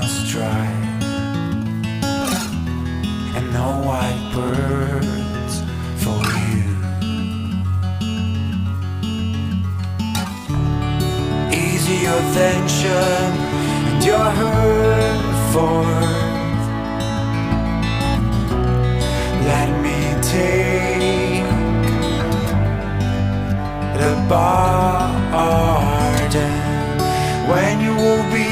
mouths dry, and no white birds for you. Easy your tension and your hurt forth. Let me take the burden when you will be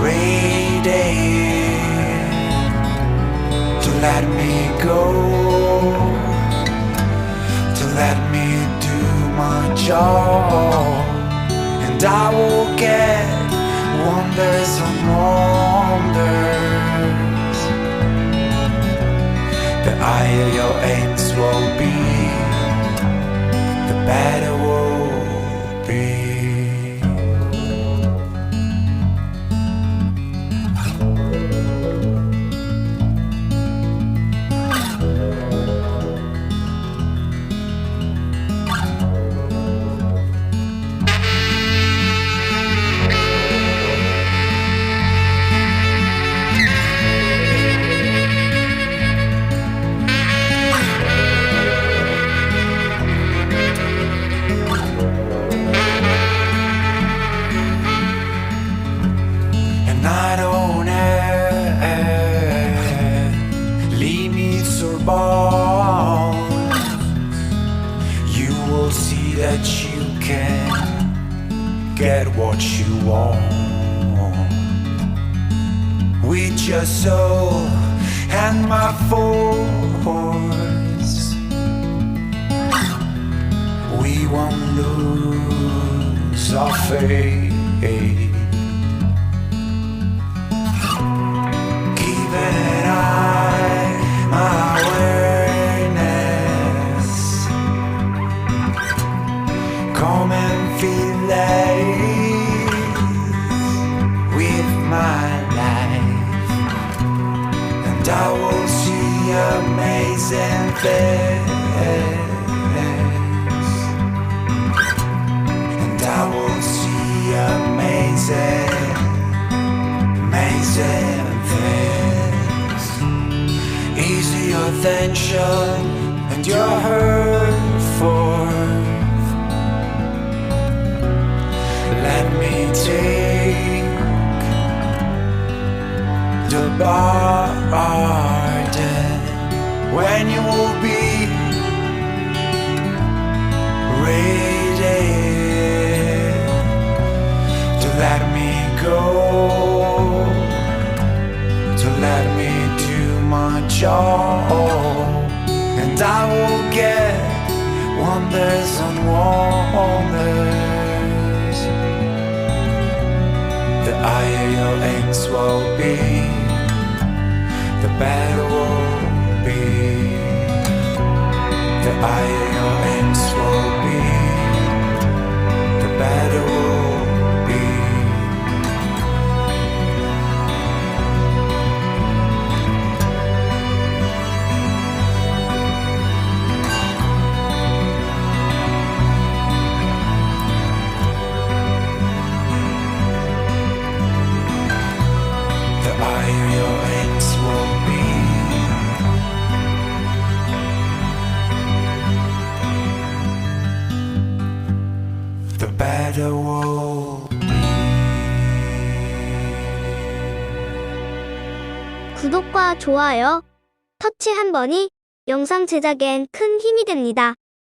ready to let me go, to let me do my job, and I will get wonders on wonders. The higher your aims will be, the better will be. You will see that you can get what you want with your soul and my force. We won't lose our faith. Keep an eye my awareness. Come and feel it with my life, and I will see amazing things, and I will see amazing, amazing things. Easy your tension and your hurt forth. Let me take the burden when you will be ready to let me go, to let me do my job, and I will get wonders on wonders. The higher your aims will be, the better will be. The higher your aims will be, the better will be. The higher your aims will be, the better will be. 구독과 좋아요, 터치 한 번이 영상 제작엔 큰 힘이 됩니다.